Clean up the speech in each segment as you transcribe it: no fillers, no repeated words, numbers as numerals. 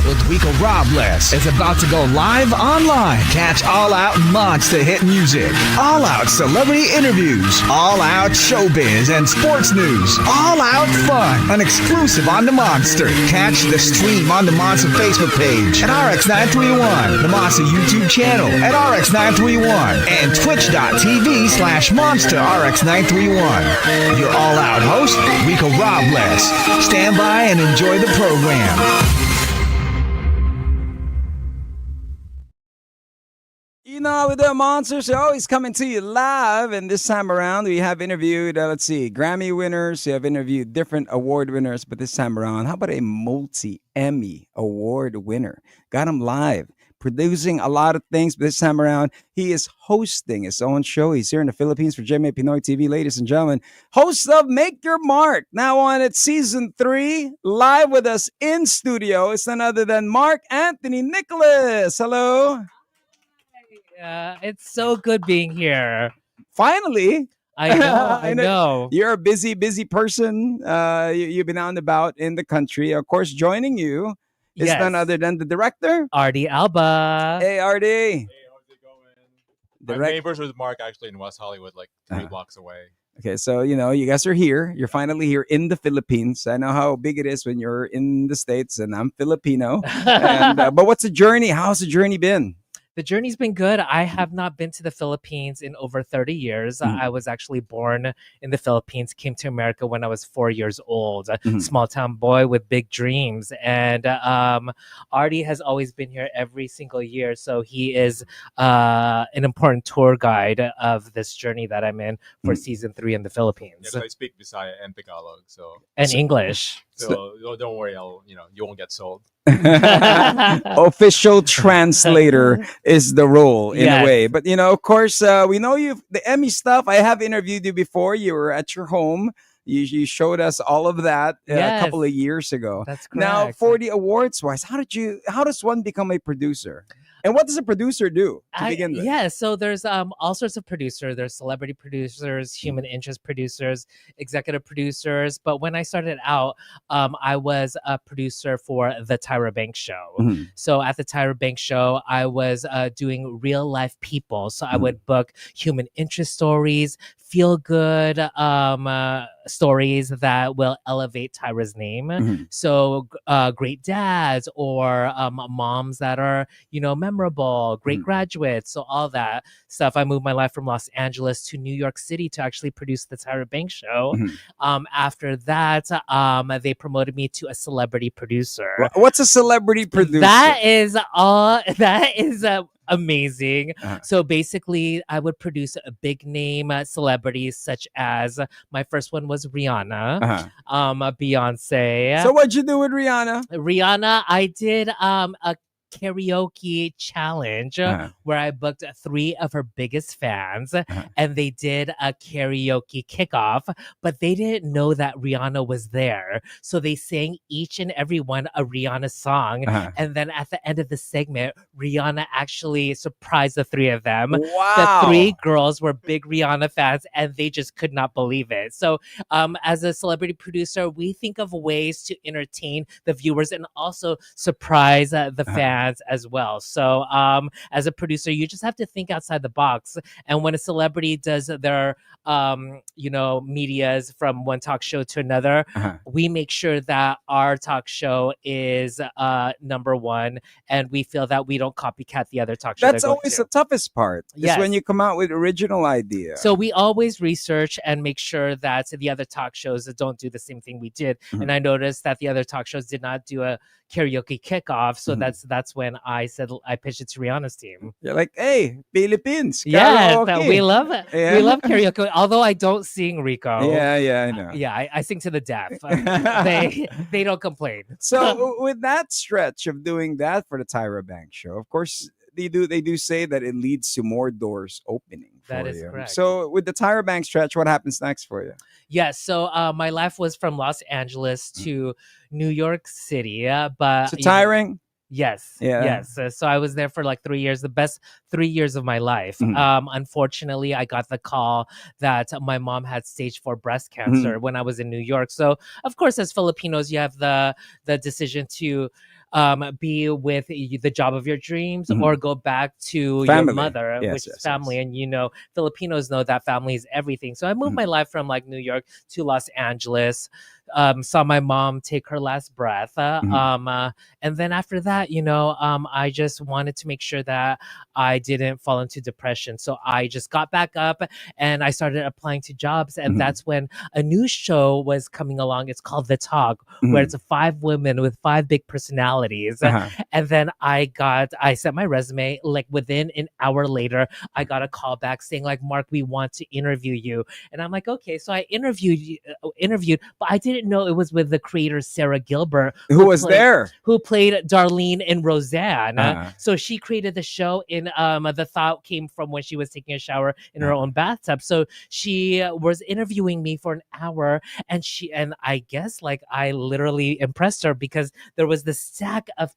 with Rico Robles is about to go live online. Catch All Out Monster hit music, All Out celebrity interviews, All Out showbiz and sports news, All Out fun, and exclusive on the Monster. Catch the stream on the Monster Facebook page at RX931, the Monster YouTube channel at RX931, and twitch.tv/Monster RX931. Your All Out host, Rico Robles. Stand by and enjoy the program. You know, with the Monster Show is coming to you live, and this time around we have interviewed, Grammy winners. We have interviewed different award winners, but this time around, how about a multi-Emmy award winner? Got him live, producing a lot of things, but this time around, he is hosting his own show. He's here in the Philippines for GMA Pinoy TV, ladies and gentlemen. Host of Make Your Mark, now on its season 3, live with us in studio. It's none other than Marc Anthony Nicolas. Hello. It's so good being here. Finally. I know. I know. You're a busy person. You've been out and about in the country. Of course, joining you is none other than the director, Artie Alba. Hey, Artie. Hey, how's it going? My neighbors with Mark actually in West Hollywood, like 3 blocks away. Okay, so, you guys are here. You're finally here in the Philippines. I know how big it is when you're in the States, and I'm Filipino. But what's the journey? How's the journey been? The journey's been good. I have not been to the Philippines in over 30 years. I was actually born in the Philippines, came to America when I was 4 years old. Small town boy with big dreams. And Artie has always been here every single year. So he is an important tour guide of this journey that I'm in for season 3 in the Philippines. Yes, I speak Bisaya and Tagalog. And English. So don't worry, you won't get sold. Official translator is the role in a way, but of course, we know you the Emmy stuff. I have interviewed you before. You were at your home. You showed us all of that a couple of years ago. That's correct. Now, for the awards wise, how does one become a producer? And what does a producer do to begin with? Yeah, so there's all sorts of producers. There's celebrity producers, human interest producers, executive producers. But when I started out, I was a producer for the Tyra Banks Show. So at the Tyra Banks Show, I was doing real life people. So I would book human interest stories, feel good stories that will elevate Tyra's name. So great dads or moms that are, memorable, great graduates. So all that stuff. I moved my life from Los Angeles to New York City to actually produce the Tyra Banks Show. After that, they promoted me to a celebrity producer. What's a celebrity producer? That is amazing. So basically, I would produce a big name celebrities such as my first one was Rihanna, Beyonce. So what'd you do with Rihanna? Rihanna, I did a karaoke challenge where I booked 3 of her biggest fans and they did a karaoke kickoff, but they didn't know that Rihanna was there. So they sang each and every one a Rihanna song. And then at the end of the segment, Rihanna actually surprised the 3 of them. Wow. The 3 girls were big Rihanna fans and they just could not believe it. So as a celebrity producer, we think of ways to entertain the viewers and also surprise the fans as well. So as a producer, you just have to think outside the box. And when a celebrity does their medias from one talk show to another, we make sure that our talk show is number 1, and we feel that we don't copycat the other talk show. That's always the toughest part. Is when you come out with original idea. So we always research and make sure that the other talk shows don't do the same thing we did. And I noticed that the other talk shows did not do a karaoke kickoff. So that's when I said I pitched it to Rihanna's team. You're like, hey, Philippines. Yeah, karaoke. we love it. Yeah. We love karaoke. Although I don't sing, Rico. Yeah, I know. I sing to the deaf. They don't complain. So with that stretch of doing that for the Tyra Banks Show, of course, they do say that it leads to more doors opening for That is you. correct. So with the Tyra Banks stretch, what happens next for you? Yes. So my life was from Los Angeles to New York City. But So tiring? Yes. Yeah. Yes. So I was there for like 3 years, the best 3 years of my life. Unfortunately, I got the call that my mom had stage 4 breast cancer when I was in New York. So of course, as Filipinos, you have the decision to be with the job of your dreams Mhm. or go back to Family. your mother, Yes, which yes, is family. yes. And Filipinos know that family is everything. So I moved my life from like New York to Los Angeles. Saw my mom take her last breath. And then after that, I just wanted to make sure that I didn't fall into depression. So I just got back up and I started applying to jobs. And that's when a new show was coming along. It's called The Talk, where it's 5 women with 5 big personalities. And then I sent my resume. Like within an hour later, I got a call back saying like, Mark, we want to interview you. And I'm like, okay. So I interviewed, but I didn't know it was with the creator Sarah Gilbert, Who was there? who played Darlene in Roseanne. Uh-huh. So she created the show. In the thought came from when she was taking a shower in her own bathtub. So she was interviewing me for an hour, and I guess like I literally impressed her because there was this stack of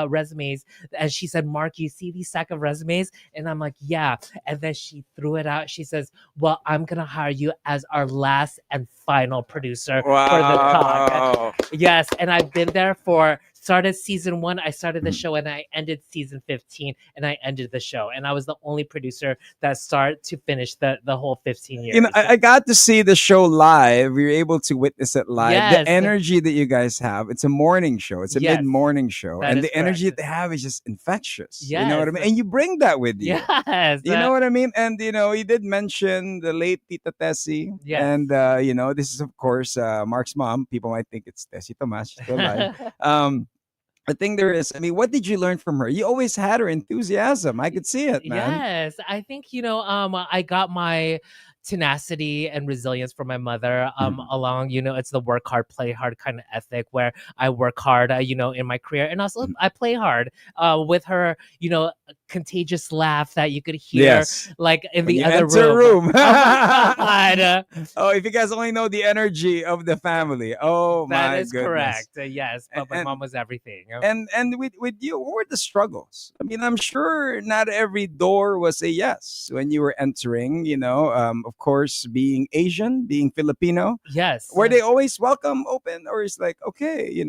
resumes, and she said, Mark, you see these stack of resumes? And I'm like, yeah. And then she threw it out. She says, well, I'm gonna hire you as our last and final producer for The Talk. Yes, and I've been there started season 1, I started the show, and I ended season 15, and I ended the show. And I was the only producer that started to finish the whole 15 years. I got to see the show live. We were able to witness it live. Yes. The energy that you guys have, it's a morning show. It's a Yes, mid-morning show. that And is the energy correct. that they have is just infectious. You know what I Yes. mean? And you bring that with you. Yes. You know what I mean? And, he did mention the late Tita Tessie. Yes. And, this is, of course, Mark's mom. People might think it's Tessie Tomas. She's still alive. The thing there is, what did you learn from her? You always had her enthusiasm. I could see it, man. Yes, I think I got my tenacity and resilience from my mother along. It's the work hard, play hard kind of ethic where I work hard, in my career, and also I play hard. With her, contagious laugh that you could hear, like in When the you other enter room. room. Oh my God. Oh, if you guys only know the energy of the family. Oh, my That is goodness. correct. Yes, but my mom was everything. And with you, what were the struggles? I'm sure not every door was a yes when you were entering. Of course, being Asian, being Filipino. Yes. Were they always welcome, open, or is like okay,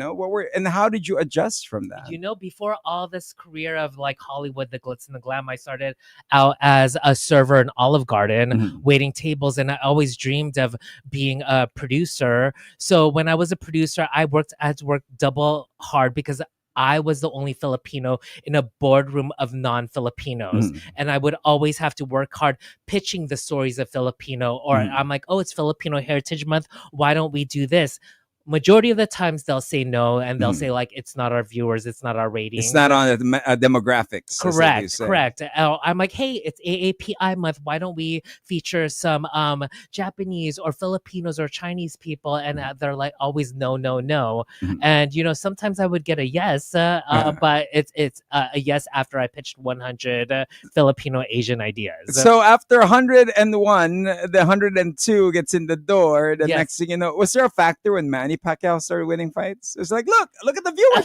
and how did you adjust from that? Before all this career of like Hollywood, the glitz and the glam, I started out as a server in Olive Garden, waiting tables, and I always dreamed of being a producer. So when I was a producer, I had to work double hard because I was the only Filipino in a boardroom of non-Filipinos. And I would always have to work hard pitching the stories of Filipino. Or I'm like, oh, it's Filipino Heritage Month. Why don't we do this? Majority of the times they'll say no, and they'll say like, it's not our viewers, it's not our ratings. It's not on the demographics. Correct. I'm like, hey, it's AAPI month. Why don't we feature some Japanese or Filipinos or Chinese people? And they're like, always no. And sometimes I would get a yes, but it's a yes after I pitched 100 Filipino Asian ideas. So after 101, the 102 gets in the door. The next thing you know, was there a factor when Manny Pacquiao started winning fights? It's like, look at the viewers,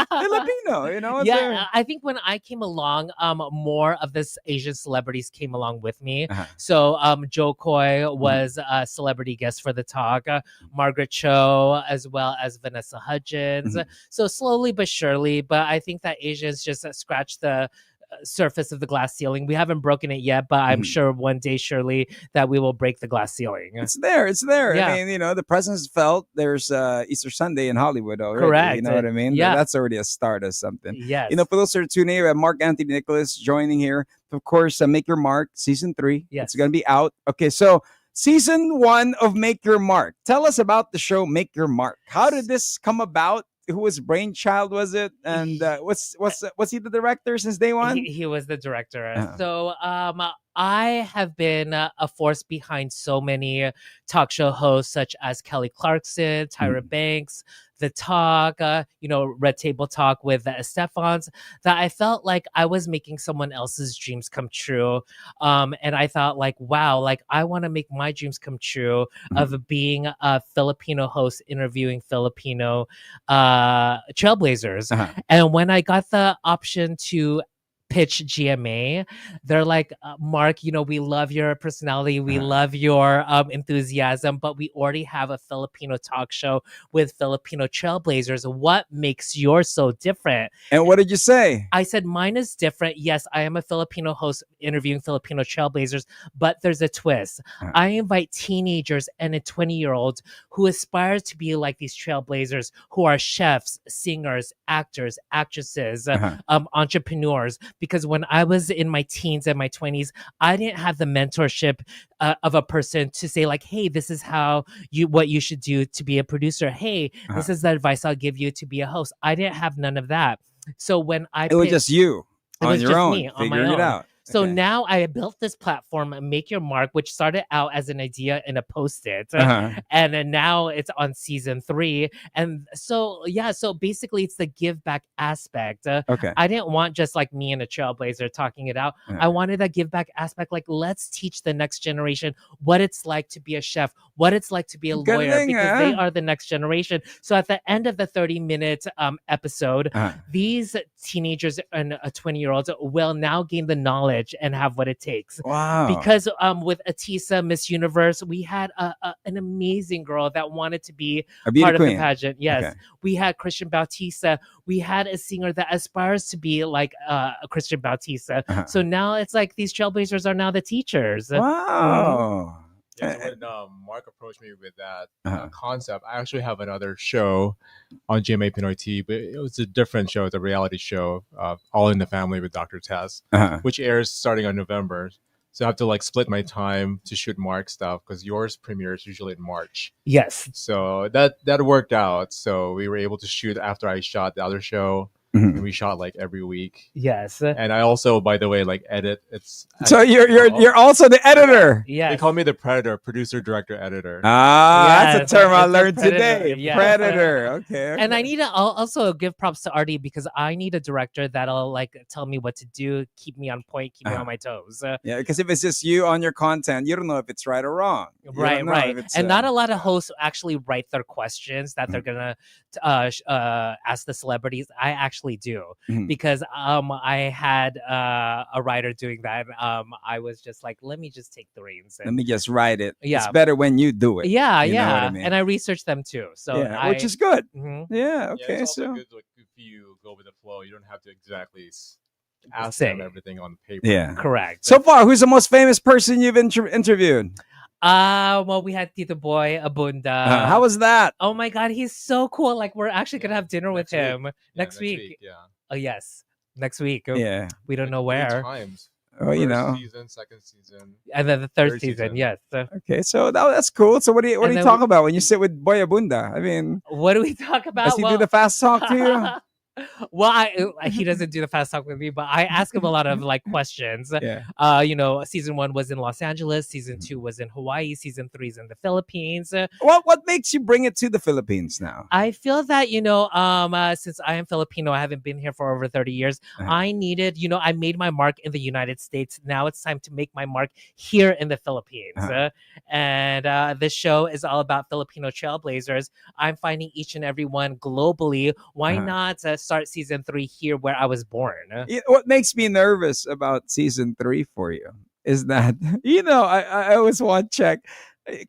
Filipino. Yeah, I think when I came along, more of this Asian celebrities came along with me. So Joe Coy was a celebrity guest for The Talk, Margaret Cho, as well as Vanessa Hudgens. So slowly but surely, but I think that Asians just scratched the surface of the glass ceiling. We haven't broken it yet, but I'm sure one day surely that we will break the glass ceiling. It's there. Yeah. The presence felt. There's Easter Sunday in Hollywood already. Correct. You know what I mean? Yeah. That's already a start of something. Yes. For those who are tuning in, we have Marc Anthony Nicolas joining here. Of course, Make Your Mark, season 3. Yes. It's going to be out. Okay, so season 1 of Make Your Mark. Tell us about the show Make Your Mark. How did this come about? Whose brainchild was it? And was he the director since day one? He was the director. So I have been a force behind so many talk show hosts such as Kelly Clarkson, Tyra Banks, The Talk, Red Table Talk with the Estefans, that I felt like I was making someone else's dreams come true. And I thought like, wow, like I want to make my dreams come true of being a Filipino host interviewing Filipino trailblazers. And when I got the option to pitch GMA. They're like, Mark, we love your personality, we love your enthusiasm, but we already have a Filipino talk show with Filipino trailblazers. What makes yours so different? And what did you say? I said, mine is different. Yes, I am a Filipino host interviewing Filipino trailblazers, but there's a twist. I invite teenagers and a 20-year-old who aspire to be like these trailblazers, who are chefs, singers, actors, actresses, entrepreneurs. Because when I was in my teens and my 20s, I didn't have the mentorship of a person to say like, hey, this is what you should do to be a producer. Hey, this is the advice I'll give you to be a host. I didn't have none of that. So when it was just you on your own, me, on my figuring own. it out. So now I built this platform, Make Your Mark, which started out as an idea in a Post-it. And then now it's on season 3. And so basically it's the give back aspect. I didn't want just like me and a trailblazer talking it out. I wanted a give back aspect, like let's teach the next generation what it's like to be a chef, what it's like to be a lawyer, because they are the next generation. So at the end of the 30-minute episode, these teenagers and 20-year-olds will now gain the knowledge and have what it takes. Wow. Because with Atisa, Miss Universe, we had an amazing girl that wanted to be part of the pageant. Yes. We had Christian Bautista. We had a singer that aspires to be like a Christian Bautista. So now it's like these trailblazers are now the teachers. Wow. Yeah, so when Mark approached me with that concept, I actually have another show on GMA Pinoy TV, but it was a different show. It's a reality show, All in the Family with Dr. Tess, which airs starting on November. So I have to like split my time to shoot Mark stuff because yours premieres usually in March. Yes. So that worked out. So we were able to shoot after I shot the other show. And we shot like every week. Yes. And I also, by the way, like edit. So you're also the editor. Yeah. They call me the Predator, producer, director, editor. That's a term I learned today. Yes. Predator. Okay. And I need to also give props to Artie because I need a director that'll like tell me what to do, keep me on point, keep me on my toes. Yeah, because if it's just you on your content, you don't know if it's right or wrong. Right. And not a lot of hosts actually write their questions that they're gonna ask the celebrities. I actually do because I had a writer doing that. I was just like, let me just take the reins. Let me just write it. Yeah. It's better when you do it. Yeah, you know what I mean? And I researched them too. So which is good. Yeah, okay. It's so also good, like, if you go with the flow, you don't have to exactly ask them everything on paper. Yeah, correct. So far, who's the most famous person you've interviewed? Well, we had Tito Boy Abunda. How was that? Oh my God, he's so cool. Like we're actually gonna have dinner with him next week. Yeah. Oh yes, next week. Yeah. We don't know where. Times. Oh, you know. Season, second season, and then the third season. Yes. Okay, so that's cool. So what do you talk about when you sit with Boy Abunda? I mean, what do we talk about? Does he do the fast talk to you? Well, he doesn't do the fast talk with me, but I ask him a lot of like questions. Yeah. Season 1 was in Los Angeles, season 2 was in Hawaii, season 3 is in the Philippines. What makes you bring it to the Philippines now? I feel that since I am Filipino, I haven't been here for over 30 years. I needed, I made my mark in the United States. Now it's time to make my mark here in the Philippines. And this show is all about Filipino trailblazers. I'm finding each and every one globally. Why not start season 3 here where I was born? What makes me nervous about season 3 for you is that, I always want to check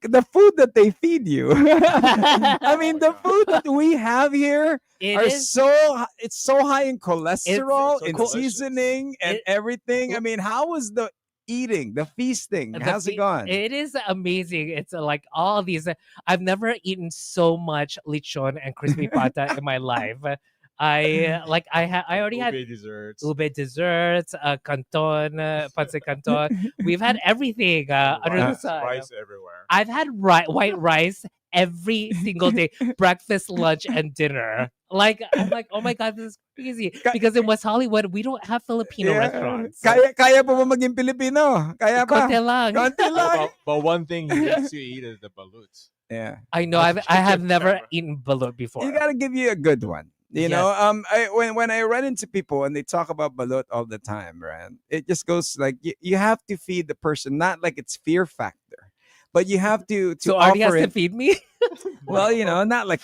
the food that they feed you. I mean, the food that we have here it's so high in cholesterol, in seasoning and everything. I mean, how was the eating, the feasting? How's it gone? It is amazing. It's like all these. I've never eaten so much lechon and crispy pata in my life. I already had ube desserts, canton, pancit canton. We've had everything under the sun. Rice everywhere. I've had white rice every single day, breakfast, lunch, and dinner. I'm like, oh my God, this is crazy. Because in West Hollywood, we don't have Filipino restaurants. Kaya pa ba maging Pilipino? Kaya pa. Konti lang. But one thing he needs to eat is the balut. Yeah. I know. I have never eaten balut before. You gotta give you a good one. Know, when I run into people and they talk about balut all the time, right? It just goes like you have to feed the person, not like it's fear factor, but you have to. So Artie has to feed me. Well, not like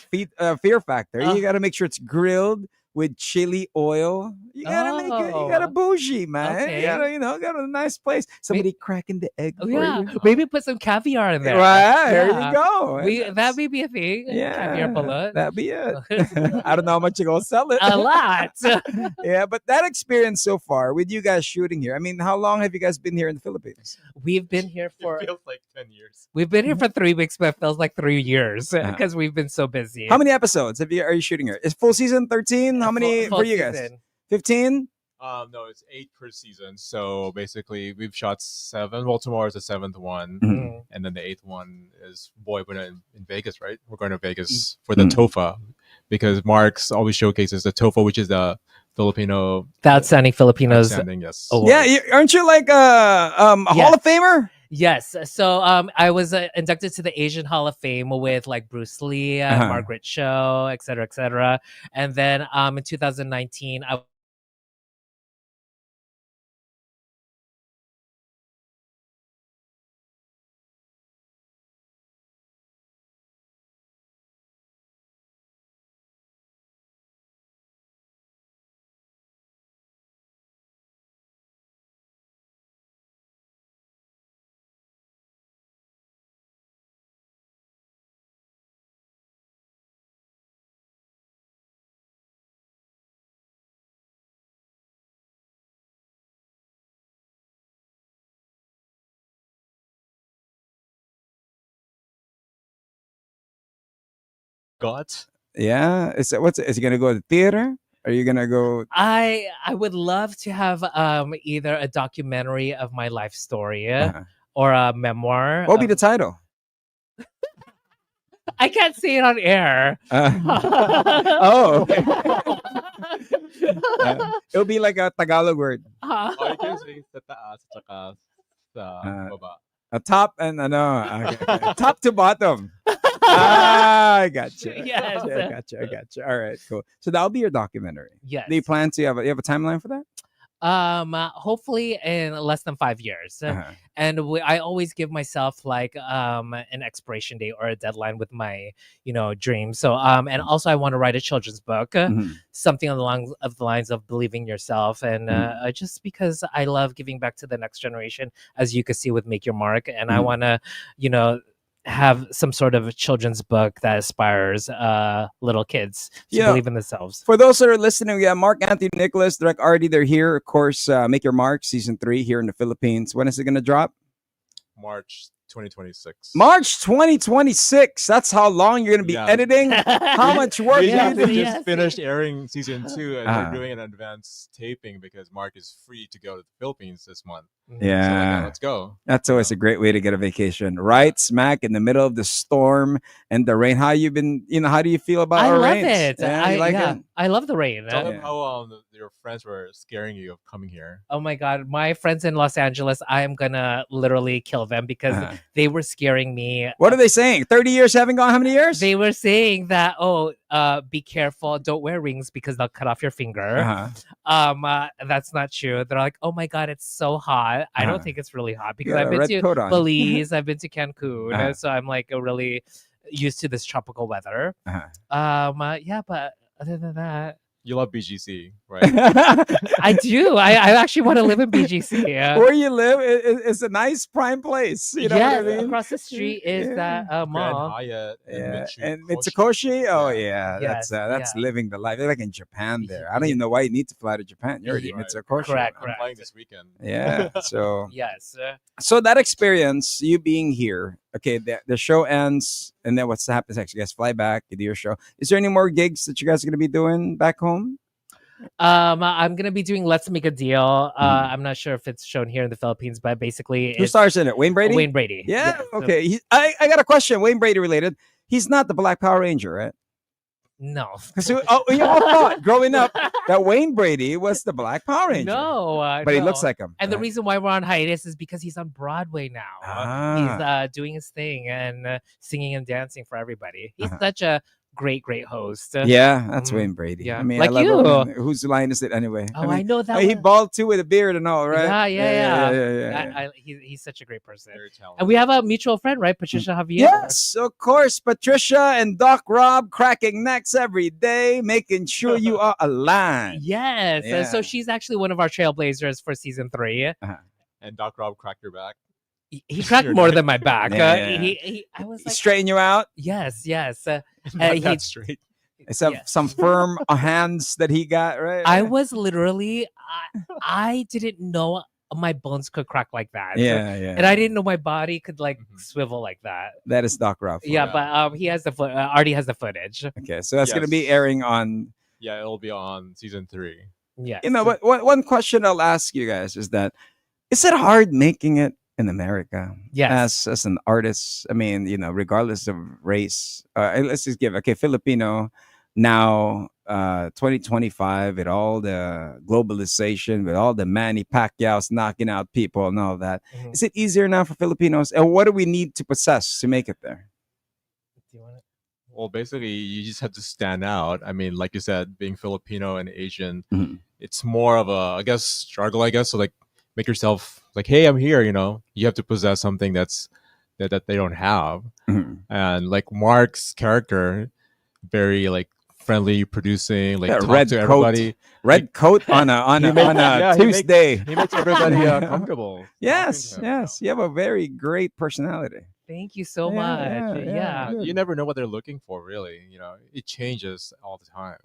fear factor. You got to make sure it's grilled with chili oil. You gotta make it. You gotta Oh, bougie, man. okay. You gotta, got a nice place. Somebody cracking the egg Oh for yeah, you. maybe put some caviar in there. Right, there you Yeah. go. That may be a thing. Caviar Yeah, bullet. that'd be it. I don't know how much you're gonna sell it. A lot. Yeah, but that experience so far with you guys shooting here. I mean, how long have you guys been here in the Philippines? We've been here for It feels like 10 years. we've been here for 3 weeks, but it feels like 3 years because we've been so busy. How many episodes are you shooting here? Is full season 13? How many Full for you guys? season. 15? No, it's 8 per season. So basically, we've shot 7. Well, tomorrow is the 7th one, Mm. and then the 8th one is boy, we're in Vegas, right? We're going to Vegas for the TOFA because Mark's always showcases the TOFA, which is the Filipino The Outstanding Filipinos. outstanding. Yes. Award. Yeah, aren't you like a Hall of Famer? Yes. So I was inducted to the Asian Hall of Fame with like Bruce Lee, Margaret Cho, et cetera, et cetera. And then in 2019, I got Yeah. Is he gonna go to the theater? Are you gonna go? I would love to have either a documentary of my life story or a memoir. What will be the title? I can't say it on air. Oh, okay. It'll be like a Tagalog word. Oh, you can say sa taas at saka sa baba. A top and okay. Top to bottom. I gotcha. Yes. I gotcha. All right, cool. So that'll be your documentary. Yes. Do you plan to have a timeline for that? Hopefully in less than 5 years. And I always give myself like an expiration date or a deadline with my dreams. So and also I want to write a children's book, something along the lines of believing yourself, and just because I love giving back to the next generation, as you can see with Make Your Mark, and I want to have some sort of children's book that inspires little kids to believe in themselves. For those that are listening, we have Mark, Anthony, Nicolas, Direct Artie. They're here. Of course, Make Your Mark, season 3 here in the Philippines. When is it going to drop? March 2026. March 2026. That's how long you're going to be editing? How much work We do you do? just finished airing season 2, and we're doing an advanced taping because Mark is free to go to the Philippines this month. Yeah. So let's go. That's always a great way to get a vacation, right? Smack in the middle of the storm and the rain. How you been? How do you feel about I our love rains? it. Yeah, you like it? I love the rain. Tell them how your friends were scaring you of coming here. Oh my God, my friends in Los Angeles, I am gonna literally kill them because they were scaring me. What are they saying? 30 years haven't gone how many years? They were saying that, be careful, don't wear rings because they'll cut off your finger. That's not true. They're like, oh my God, it's so hot. I don't think it's really hot because I've been to Belize, I've been to Cancun, so I'm like really used to this tropical weather. Yeah, but other than that, You love BGC, right? I do. I actually want to live in BGC. Yeah. Where you live is a nice prime place. You know what I mean? Across the street is that Grand mall. Hyatt And Mitsukoshi, oh yeah, Yes, that's living the life. They're like in Japan there. I don't Yeah. even know why you need to fly to Japan. You're already in Right. Mitsukoshi. Correct. I'm flying this weekend. Yeah. So Yes. so that experience, you being here, okay, the show ends, and then what's happens next? You guys fly back, you do your show. Is there any more gigs that you guys are gonna be doing back home? I'm gonna be doing Let's Make a Deal. I'm not sure if it's shown here in the Philippines, but basically, Who stars in it? Wayne Brady. Wayne Brady. Yeah. so- Okay. I got a question. Wayne Brady related. He's not the Black Power Ranger, right? no. Because we all thought growing up that Wayne Brady was the Black Power Ranger. No. But he no. looks like him. And the right? reason why we're on hiatus is because he's on Broadway now. He's doing his thing and singing and dancing for everybody. He's such a great host. Yeah, that's Mhm. Wayne Brady. Yeah. I mean, Like I love you. him. And whose line is it anyway? Oh, I know that He one. bald too with a beard and all, right? Yeah. He's such a great person. Very talented. And we have a mutual friend, right? Patricia Javier. Yes, of course. Patricia and Doc Rob cracking necks every day, making sure you are aligned. Yes. Yeah. So she's actually one of our trailblazers for season 3. And Doc Rob cracked your back. He cracked more than my back. Yeah. I was He like, straighten you out. yes. Not that straight. Some firm hands that he got, right? I was literally, I didn't know my bones could crack like that. Yeah. And I didn't know my body could like swivel like that. That is Doc Rob. Yeah, but he has the Artie has the footage. Okay, so that's gonna be Yes. airing on. Yeah, it'll be on season 3. Yes. But one question I'll ask you guys is that, is it hard making it in America? Yes. As an artist, I mean, regardless of race, let's just give Filipino now, 2025, with all the globalization, with all the Manny Pacquiao's knocking out people and all that. Mhm. Is it easier now for Filipinos? And what do we need to possess to make it there? Do you want it? Well, basically, you just have to stand out. I mean, like you said, being Filipino and Asian, it's more of a, I guess, struggle. I guess so. Like, make yourself like, hey, I'm here. You have to possess something that they don't have. And like Mark's character, very like friendly, producing, like talk red to coat. everybody. Red coat on a Tuesday. He makes everybody comfortable. Yes. talking to him, You have a very great personality. Thank you so Yeah, much. yeah. You never know what they're looking for, really. It changes all the time.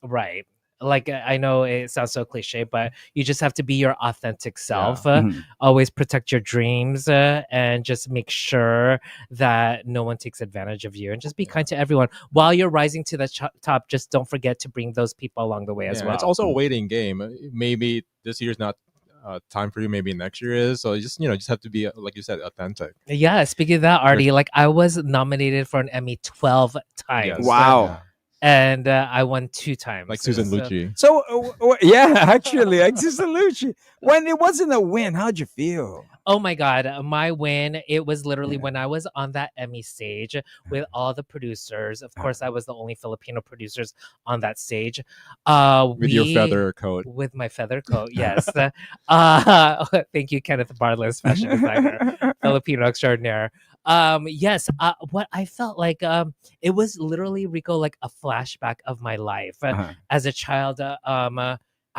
Right. Like, I know it sounds so cliche, but you just have to be your authentic self. Always protect your dreams, and just make sure that no one takes advantage of you, and just be kind to everyone while you're rising to the top. Just don't forget to bring those people along the way as well. It's also a waiting game. Maybe this year's not time for you. Maybe next year is. So just have to be, like you said, authentic. Yeah. Speaking of that, Artie, like I was nominated for an Emmy 12 times. Yes. Wow. And I won 2 times. Like Susan So- Lucci. So, actually, like Sister Lucci, when it wasn't a win, how'd you feel? Oh my God, my win. It was literally when I was on that Emmy stage with all the producers. Of course, I was the only Filipino producers on that stage. With your feather coat. With my feather coat, yes. Thank you, Kenneth Barlas, fashion designer, Filipino extraordinaire. Yes, what I felt like, it was literally, Rico, like a flashback of my life as a child.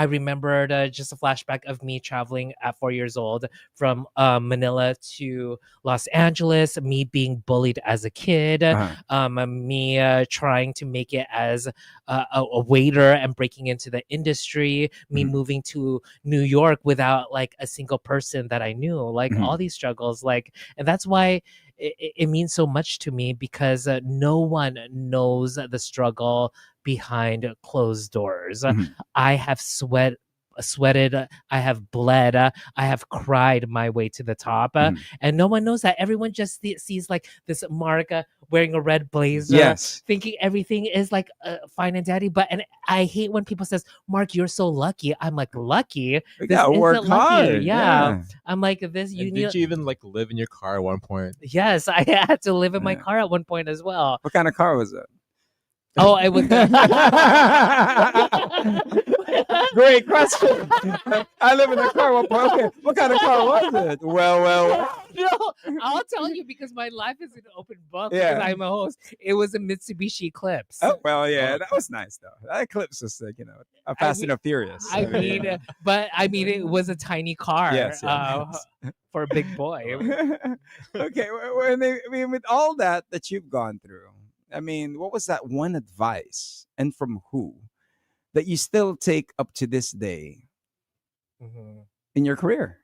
I remembered just a flashback of me traveling at 4 years old from Manila to Los Angeles, me being bullied as a kid, me trying to make it as a waiter and breaking into the industry, me moving to New York without like a single person that I knew, like all these struggles, like, and that's why it means so much to me, because no one knows the struggle behind closed doors. I have sweated, I have bled, I have cried my way to the top, and no one knows that. Everyone just sees like this Marc wearing a red blazer, thinking everything is like fine and dandy. And I hate when people says, "Marc, you're so lucky." I'm like, lucky? You gotta work hard. Yeah. I'm like, this. Did you even like live in your car at one point? Yes, I had to live in my car at one point as well. What kind of car was it? Oh, I was. Great question. I live in a car. Okay, what kind of car was it? Well. No, I'll tell you, because my life is an open book. Yeah. Because I'm a host. It was a Mitsubishi Eclipse. Oh, well, yeah, that was nice though. That Eclipse is like, a Fast and a Furious. I mean, it was a tiny car. Yes. For a big boy. Okay, with all that you've gone through, I mean, what was that one advice, and from who, that you still take up to this day in your career?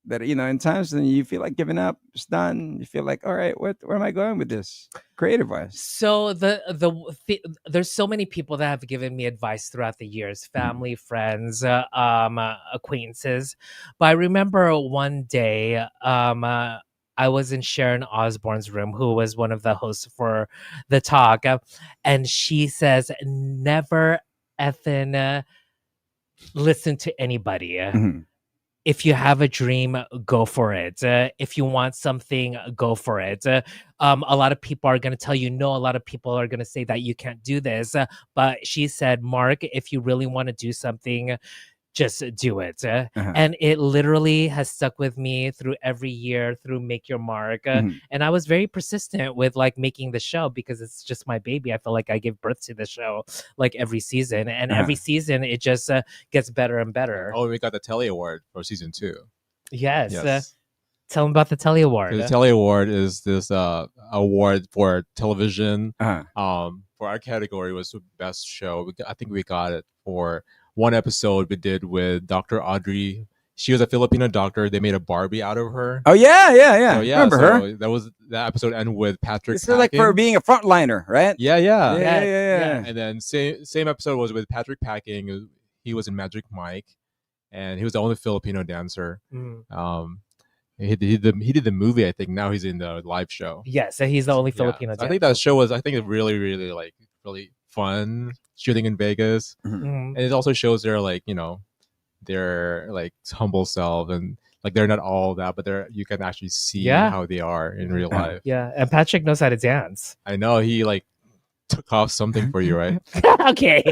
That, in times when you feel like giving up, it's done, you feel like, all right, where am I going with this, creative wise? So there's so many people that have given me advice throughout the years, family, friends, acquaintances. But I remember one day, I was in Sharon Osbourne's room, who was one of the hosts for the talk, and she says, never effing listen to anybody. if you have a dream, go for it. If you want something, go for it. A lot of people are going to tell you no. A lot of people are going to say that you can't do this. But she said, Mark, if you really want to do something, just do it. And it literally has stuck with me through every year through Make Your Mark. And I was very persistent with like making the show because it's just my baby. I feel like I give birth to the show like every season, and every season it just gets better and better. Oh, we got the Telly Award for season 2. Yes. Tell them about the Telly Award. The Telly Award is this award for television. For our category was the best show. I think we got it for one episode we did with Dr. Audrey. She was a Filipino doctor. They made a Barbie out of her. Oh yeah. So, Remember her? That episode ended with Patrick. It's like for being a frontliner, right? Yeah. And then same episode was with Patrick Packing. He was in Magic Mike, and he was the only Filipino dancer. He did the movie. I think now he's in the live show. Yes, and he's the only Filipino dancer. I think that show was really really fun, shooting in Vegas, and it also shows their their like humble self, and like they're not all that, but you can actually see how they are in real life. Yeah, and Patrick knows how to dance. I know he like took off something for you, right? Okay.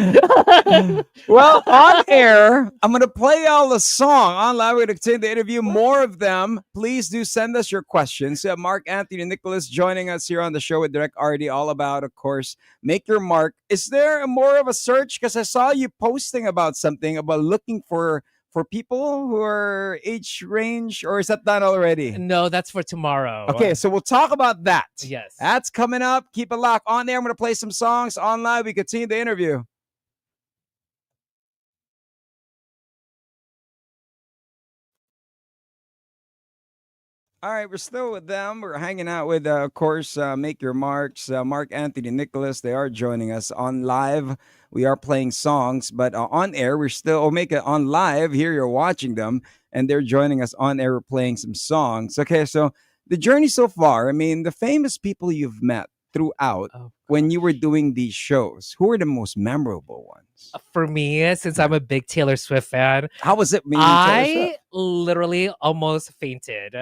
Well, on air, I'm going to play y'all a song. Online, we're going to continue the interview. More of them. Please do send us your questions. Mark, Anthony, Nicolas joining us here on the show with Direct RD, all about, of course, Make Your Mark. Is there more of a search? Because I saw you posting about something about looking for people who are age range, or is that done already? No, that's for tomorrow. Okay, so we'll talk about that. Yes. That's coming up. Keep it locked. On there, I'm going to play some songs. Online, we continue the interview. All right, we're still with them. We're hanging out with, of course, Make Your Marks, Mark, Anthony, Nicolas. They are joining us on live. We are playing songs, but on air, we're still make it on live. Here you're watching them, and they're joining us on air. We're playing some songs. Okay, so the journey so far, I mean, the famous people you've met throughout when you were doing these shows, who are the most memorable ones? For me, since I'm a big Taylor Swift fan, how was it meeting Taylor Swift? Literally almost fainted.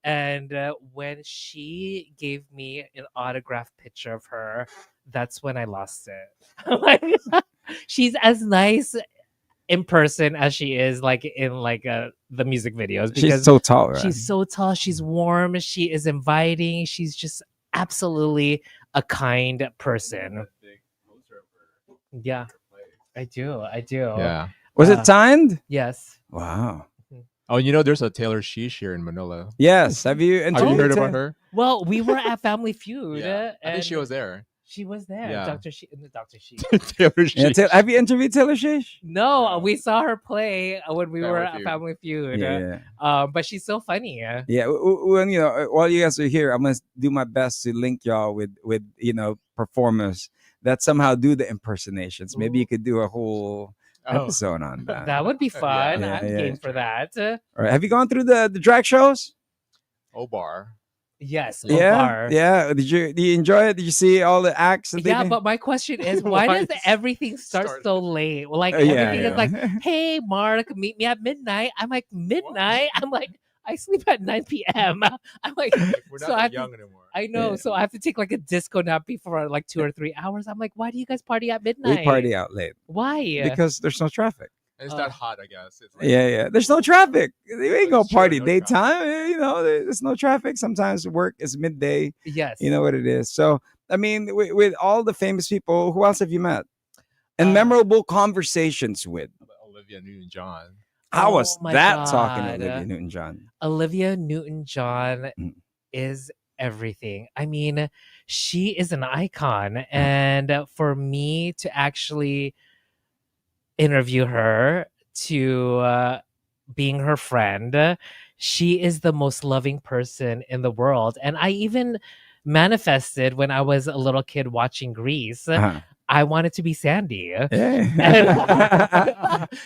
And when she gave me an autographed picture of her, that's when I lost it. Like, she's as nice in person as she is like in like the music videos. Because she's so tall, right? She's so tall. She's warm. She is inviting. She's just absolutely a kind person. Yeah, I do. Yeah. Was it timed? Yes. Wow. Oh, there's a Taylor Sheesh here in Manila. Yes. Have you heard about her? Well, we were at Family Feud. Yeah. I think she was there. She was there. Yeah. Dr. Sheesh. Taylor Sheesh. Yeah, have you interviewed Taylor Sheesh? No, we saw her play when we were at Family Feud. But she's so funny. Yeah. When while you guys are here, I'm gonna do my best to link y'all with performers that somehow do the impersonations. Maybe you could do a whole episode on that. That would be fun. I'm game for that. All right. Have you gone through the drag shows? O-Bar. Yes. Yeah. Yeah. Do you enjoy it? Did you see all the acts? Yeah, but my question is, why does everything start so late? Like everything is like, hey, Mark, meet me at midnight. I'm like, midnight? What? I'm like, I sleep at 9 p.m. I'm like, we're not that young anymore. I know. Yeah. So I have to take like a disco nap before like 2 or 3 hours. I'm like, why do you guys party at midnight? We party out late. Why? Because there's no traffic. It's not hot, I guess. It's like, yeah. There's no traffic. You ain't gonna party daytime. There's no traffic. Sometimes work is midday. Yes. You know what it is. So, I mean, with all the famous people, who else have you met? And memorable conversations with? Olivia Newton-John. How was that talking to Olivia Newton-John? Olivia Newton-John is everything. I mean, she is an icon. And for me to actually interview her, to being her friend, she is the most loving person in the world. And I even manifested when I was a little kid watching Grease. I wanted to be Sandy. Yeah.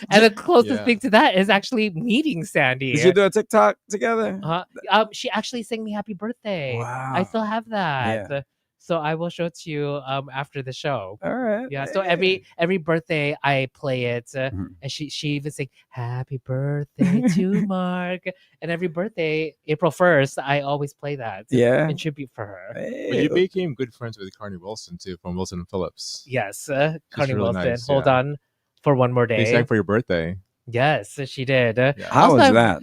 And the closest thing to that is actually meeting Sandy. Did you do a TikTok together? She actually sang me happy birthday. Wow. I still have that. Yeah. So I will show it to you after the show. All right. Yeah. So every birthday I play it, Mhm. and she even sing "Happy Birthday to Mark." And every birthday, April 1st, I always play that. Yeah. In tribute for her. But you became good friends with Carney Wilson too from Wilson and Phillips. Yes, Carney really Wilson. nice, Hold yeah. on for one more They day. sang for your birthday. Yes, she did. Yeah. How Also, was I'm- that?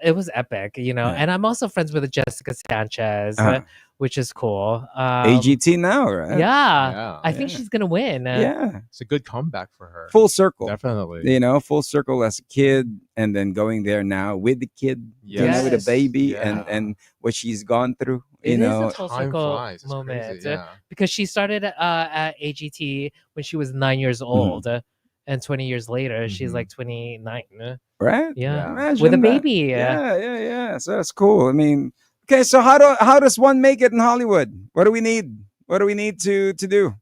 It was epic, Yeah. and I'm also friends with Jessica Sanchez, which is cool. AGT now, right? Yeah, Yeah. I think she's gonna win. Yeah. It's a good comeback for her. Full circle. Definitely. You know, full circle as a kid and then going there now with the kid, you know, with a Yes. baby Yeah. and what she's gone through, It you is know. a full Time circle flies. It's moment crazy. Yeah. because she started at AGT when she was 9 years old, and 20 years later she's Mhm. like 29. Right? Yeah, Imagine with a that. baby. Yeah. So that's cool. I mean, okay, so how does one make it in Hollywood? What do we need? What do we need to do?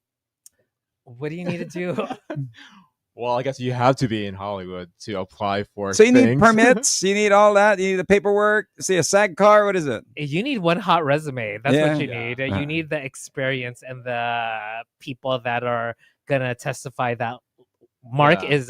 What do you need to do? Well, I guess you have to be in Hollywood to apply for So you need things. permits, you need all that, you need the paperwork, see a SAG car, what is it? You need one hot resume. That's Yeah. what you Yeah. need. Uh-huh. You need the experience and the people that are gonna testify that Mark Yeah. is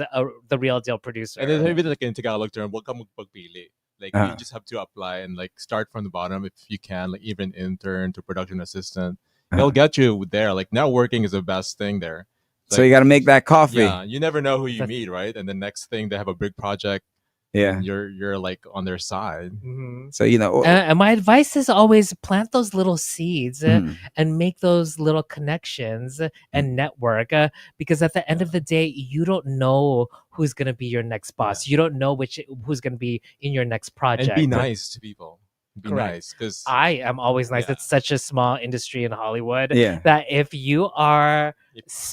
the real deal producer. And then even like in Tagalog term, huwag kang magpagpili. Like Ah. you just have to apply and like start from the bottom if you can, like even intern to production assistant. They'll get you there. Like networking is the best thing there. So you got to make that coffee. Yeah, you never know who you That's- meet, right? And the next thing they have a big project, Yeah. and you're like on their side. Mhm. So you know, And my advice is always plant those little seeds mm, and make those little connections and network because at the end of the day, you don't know who's going to be your next boss. You don't know who's going to be in your next project. And be nice to people. Be Correct. nice because I am always nice. Yeah. It's such a small industry in Hollywood yeah. that if you are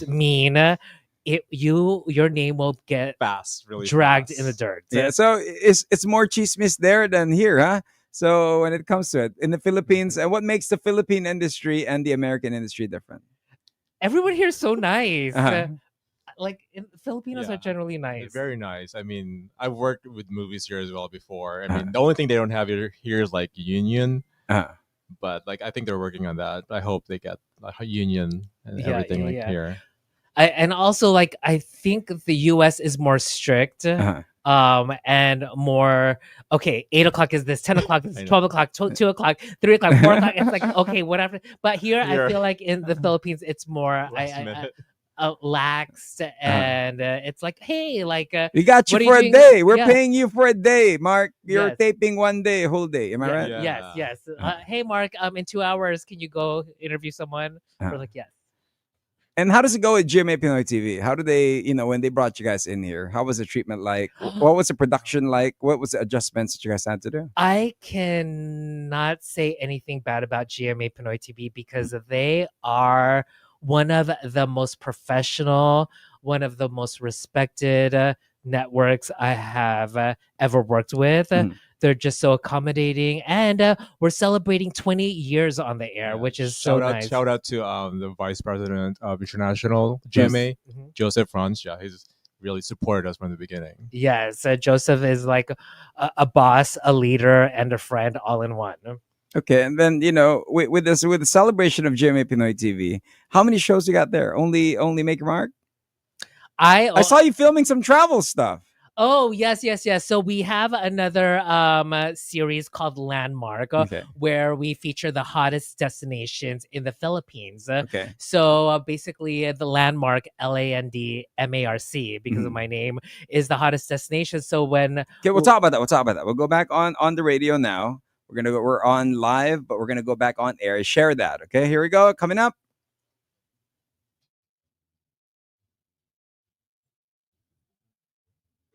mean, your name will get fast, really dragged fast. in the dirt. Yeah, so it's more chismis there than here, huh? So when it comes to it, in the Philippines, and what makes the Philippine industry and the American industry different? Everyone here is so nice. Uh-huh. Like Filipinos Yeah. are generally They're nice. very nice. I mean, I've worked with movies here as well before. I Uh-huh. mean, the only thing they don't have here is like union, Uh-huh. but like I think they're working on that. I hope they get like a union and Yeah, everything yeah, like yeah. here. And also, like, I think the U.S. is more strict. Uh-huh. And more 8 o'clock is this, 10 o'clock is I know. 12 o'clock, 2 o'clock, 3 o'clock, 4 o'clock. It's like, okay, whatever. But here I Here. feel like in the Philippines it's more Last minute. lax, and it's like, hey, like We got you What are you for a doing? day. We're Yeah. paying you for a day, Mark. You're Yes. taping one day, whole day. Am I yeah, right? Yeah. yes. Hey Mark, in 2 hours can you go interview someone? Uh-huh. We're like, yes. And how does it go with GMA Pinoy TV? How do they, when they brought you guys in here? How was the treatment like? What was the production like? What was the adjustments that you guys had to do? I cannot say anything bad about GMA Pinoy TV because they are one of the most professional, one of the most respected networks I have ever worked with. Mm. They're just so accommodating, and we're celebrating 20 years on the air, Yeah. which is so nice. Shout out to the vice president of international GMA, Mhm. Joseph Franz. Yeah, he's really supported us from the beginning. Yes, Joseph is like a boss, a leader, and a friend all in one. Okay, and then with the celebration of GMA Pinoy TV, how many shows you got there? Only Make Your Mark? I saw you filming some travel stuff. Oh, yes. So we have another series called Landmark, Okay. where we feature the hottest destinations in the Philippines. Okay. So basically, the Landmark, LANDMARC, because of Mhm. my name, is the hottest destination. So when Okay, we'll talk about that. We'll go back on the radio now. We're on live, but we're gonna go back on air. Share that. Okay, here we go. Coming up.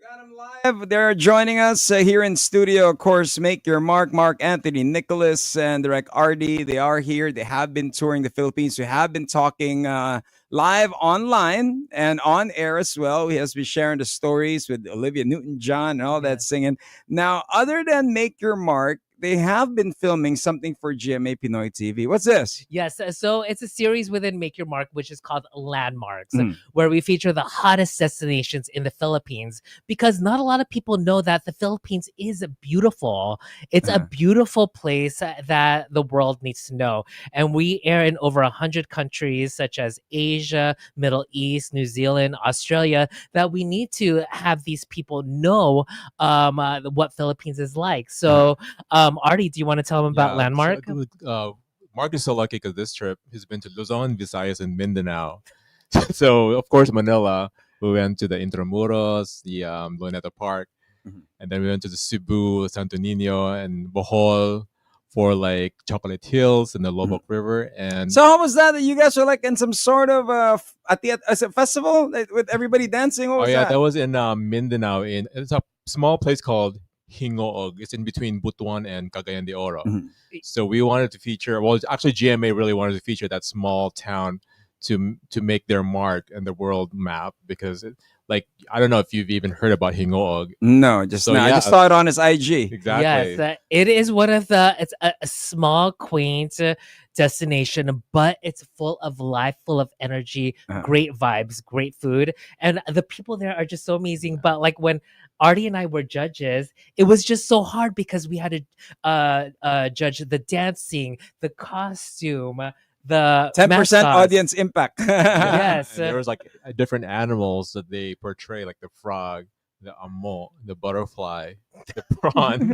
Got them live. They're joining us here in studio. Of course, Make Your Mark, Mark Anthony, Nicolas, and Direct RD. They are here. They have been touring the Philippines. We have been talking live online and on air as well. He has been sharing the stories with Olivia Newton-John and all that singing. Now, other than Make Your Mark, they have been filming something for GMA Pinoy TV. What's this? Yes, so it's a series within Make Your Mark, which is called Landmarks, Mm. where we feature the hottest destinations in the Philippines, because not a lot of people know that the Philippines is beautiful. It's a beautiful place that the world needs to know. And we air in over 100 countries, such as Asia, Middle East, New Zealand, Australia, that we need to have these people know what Philippines is like. So, Artie, do you want to tell them about Landmark? Mark is so lucky because this trip he's been to Luzon, Visayas, and Mindanao. So of course Manila. We went to the Intramuros, the Luneta Park, and then we went to the Cebu, Santo Niño, and Bohol for like Chocolate Hills and the Lobok River. And So how was that you guys were like in some sort of as a festival with everybody dancing? What was that was in Mindanao. It's a small place called Hingoog. It's in between Butuan and Cagayan de Oro. So we wanted to feature. Well, actually, GMA really wanted to feature that small town to make their mark in the world map, because I don't know if you've even heard about Hingoog. No, I just saw it on his IG. Exactly. Yes, it is one of it's a small, quaint destination, but it's full of life, full of energy, great vibes, great food, and the people there are just so amazing. But like when Artie and I were judges, it was just so hard because we had to judge the dancing, the costume, the 10% mascots. audience impact. Yes. And there was like different animals that they portray, like the frog, the amo, the butterfly, the prawn.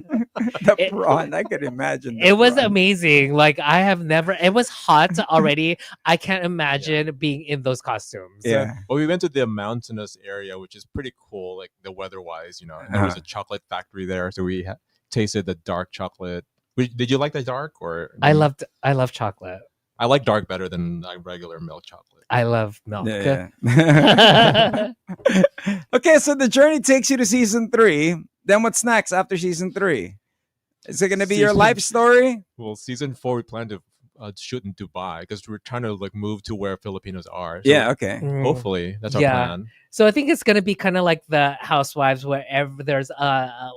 The prawn, I could imagine. It was amazing. Like I have never. It was hot already. I can't imagine being in those costumes. Yeah. Well, we went to the mountainous area, which is pretty cool, like the weather-wise. And there was a chocolate factory there, so we tasted the dark chocolate. Did you like the dark or? I love chocolate. I like dark better than like regular milk chocolate. I love milk. Yeah. Okay, so the journey takes you to season 3. Then what's next after season 3? Is it going to be your life story? Well, season 4 we plan to shoot in Dubai because we're trying to like move to where Filipinos are. So Yeah. Okay. hopefully that's our plan. So I think it's gonna be kind of like the Housewives, wherever there's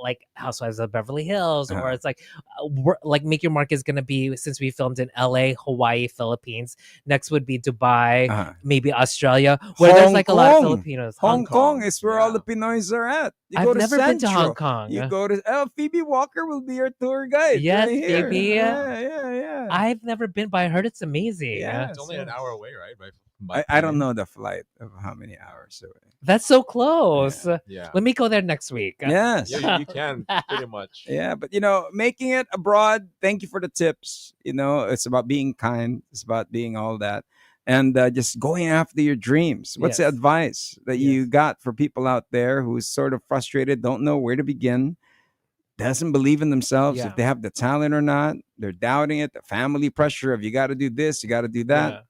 like Housewives of Beverly Hills, or it's like Make Your Mark is gonna be, since we filmed in LA, Hawaii, Philippines. Next would be Dubai, maybe Australia, where there's like a lot of Filipinos. Hong Kong is where all the Pinoys are at. I've never been to Hong Kong. You go to Phoebe Walker will be your tour guide. Yes, right here. Phoebe. Yeah. I've never been, but I heard it's amazing. Yeah. It's only an hour away, right? I don't know the flight of how many hours away. That's so close. Yeah. Let me go there next week. Yes. Yeah, you can pretty much. Yeah, but making it abroad, thank you for the tips. It's about being kind. It's about being all that. And just going after your dreams. What's the advice that you got for people out there who's sort of frustrated, don't know where to begin, doesn't believe in themselves, if they have the talent or not, they're doubting it, the family pressure of you got to do this, you got to do that. Yeah.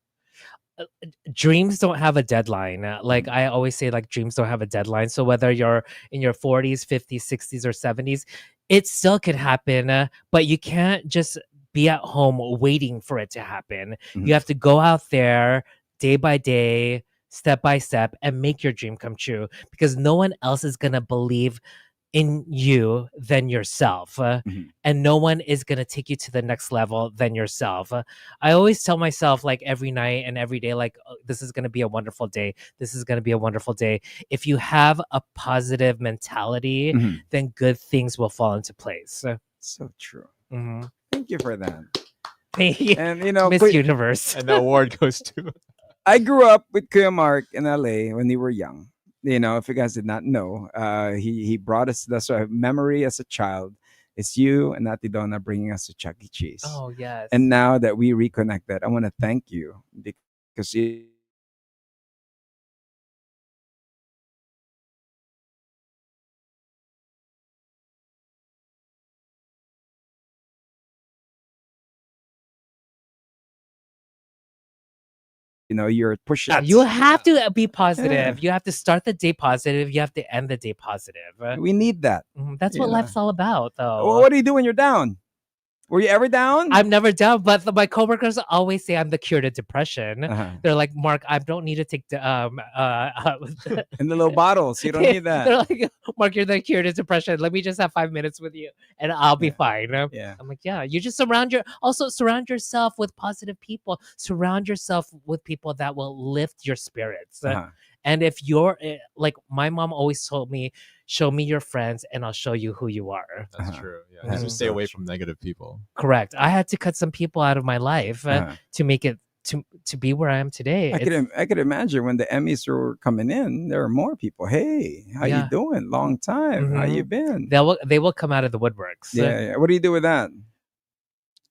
Dreams don't have a deadline. Like I always say, like dreams don't have a deadline. So whether you're in your 40s, 50s, 60s, or 70s, it still could happen. But you can't just be at home waiting for it to happen. You have to go out there day by day, step by step, and make your dream come true, because no one else is gonna believe in you than yourself, and no one is going to take you to the next level than yourself. I always tell myself, like every night and every day, like, oh, this is going to be a wonderful day. This is going to be a wonderful day. If you have a positive mentality, then good things will fall into place. So true. Thank you for that. Thank you. And Miss Universe. And the award goes to. I grew up with Kuya Marc in LA when they were young. If you guys did not know, he brought us that's a memory as a child. It's you and Ate Donna bringing us to Chuck E. Cheese. Oh, yes. And now that we reconnected, I want to thank you because you're pushing. You have to be positive. You have to start the day positive. You have to end the day positive. We need that. That's what life's all about, though. Well, what do you do when you're down? Were you ever down? I'm never down, but my coworkers always say I'm the cure to depression. They're like, Mark, I don't need to take the in the little bottles. You don't need that. They're like, Mark, you're the cure to depression. Let me just have 5 minutes with you, and I'll be fine. Yeah. I'm like, yeah. You just surround yourself with positive people. Surround yourself with people that will lift your spirits. And if you're like, my mom always told me, show me your friends and I'll show you who you are. That's true. Yeah. Just stay away from negative people. Correct. I had to cut some people out of my life to make it to be where I am today. I could imagine when the Emmys were coming in, there are more people. Hey, how you doing? Long time. How you been? They will come out of the woodworks. Yeah. What do you do with that?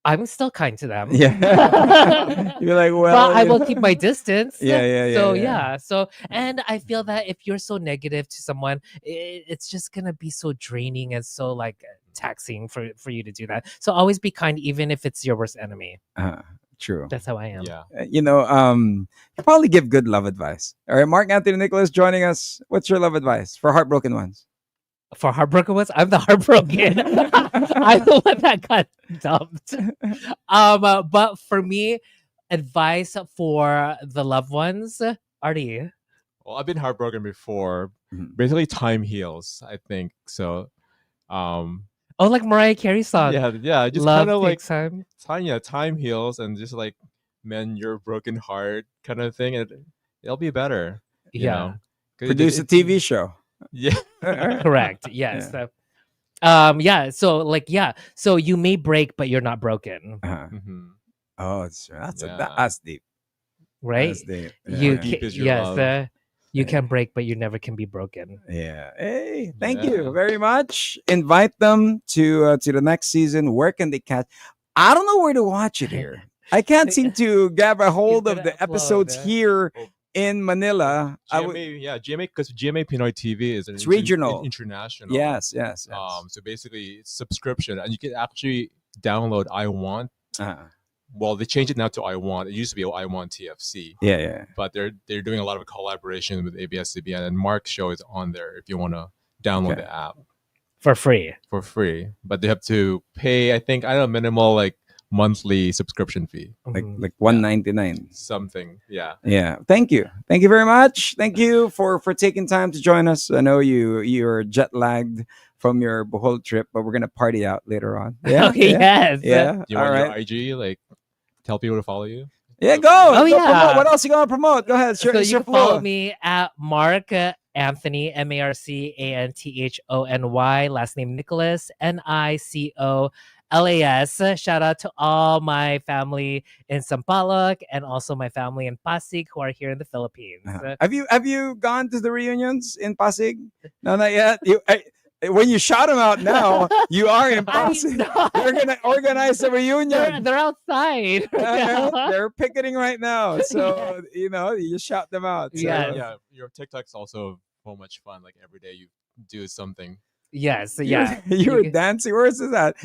I'm still kind to them. Yeah. You're like, well, but I will keep my distance. Yeah. So, and I feel that if you're so negative to someone, it's just going to be so draining and so like taxing for you to do that. So always be kind, even if it's your worst enemy. True. That's how I am. Yeah. You probably give good love advice. All right. Marc Anthony Nicolas joining us. What's your love advice for heartbroken ones? For heartbroken ones, I'm the heartbroken. I'm the one that got dumped. But for me, advice for the loved ones, Artie. Well, I've been heartbroken before. Basically, time heals. I think so. Like Mariah Carey's song. Yeah. Just love kind of like time. Time heals, and just like mend your broken heart, kind of thing. It'll be better. You know? Produce a TV show. Yeah. Correct. Yes. So you may break, but you're not broken. Oh, that's deep. Right? That's deep. You can break, but you never can be broken. Yeah. Hey, thank you very much. Invite them to the next season. Where can they catch? I don't know where to watch it here. I can't seem to grab a hold of the episodes here in Manila. GMA, because GMA Pinoy TV is it's regional, international. Yes. So basically, it's subscription, and you can actually download I Want. Well, they changed it now to I Want. It used to be I Want TFC. Yeah. But they're doing a lot of collaboration with ABS-CBN, and Marc's show is on there if you want to download the app for free. But they have to pay, I think, minimal like monthly subscription fee, like $199 something. Yeah. Thank you very much. Thank you for taking time to join us. I know you're jet lagged from your Bohol trip, but we're gonna party out later on. Yes. Do you want your IG, like tell people to follow you? Go. Promote. What else you gonna promote? Go ahead. So you can follow me at Marc Anthony, MarcAnthony, last name Nicolas, Nicolas. Shout out to all my family in Sampaloc and also my family in Pasig who are here in the Philippines. Have you gone to the reunions in Pasig? No, not yet. When you shout them out now, you are in Pasig. You're gonna organize a reunion. They're outside. They're picketing right now, so you just shout them out. So. Yeah. Your TikTok's also so much fun. Like every day you do something. Yes, you were dancing. Where is that?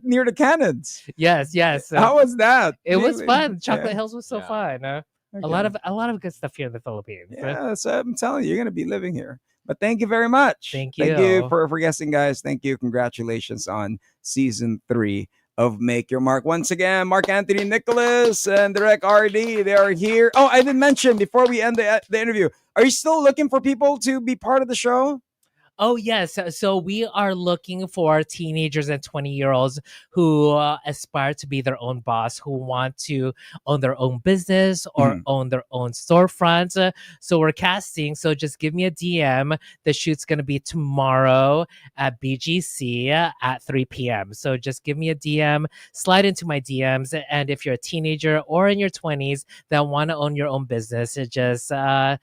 Near the cannons. Yes. How was that? It was fun. Chocolate Hills was so fun. A lot of good stuff here in the Philippines. Yeah, so I'm telling you, you're gonna be living here. But thank you very much. Thank you. Thank you for guessing, guys. Thank you. Congratulations on season 3 of Make Your Mark. Once again, Marc Anthony Nicolas and Direct RD, they are here. Oh, I didn't mention before we end the interview. Are you still looking for people to be part of the show? Oh, yes. So we are looking for teenagers and 20-year-olds who aspire to be their own boss, who want to own their own business or own their own storefront. So we're casting. So just give me a DM. The shoot's going to be tomorrow at BGC at 3 p.m. So just give me a DM, slide into my DMs. And if you're a teenager or in your 20s that want to own your own business, just DM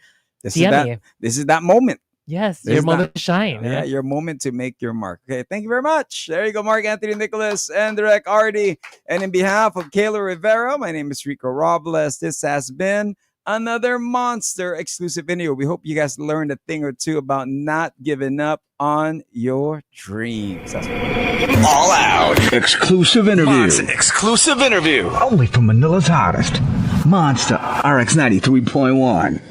me. This is that moment. Yes, your moment to shine. Yeah, your moment to make your mark. Okay, thank you very much. There you go, Marc Anthony Nicolas and Direct RD. And in behalf of Kayla Rivera, my name is Rico Robles. This has been another Monster exclusive video. We hope you guys learned a thing or two about not giving up on your dreams. All Out. Exclusive interview. Monster exclusive interview. Only from Manila's hottest. Monster RX93.1.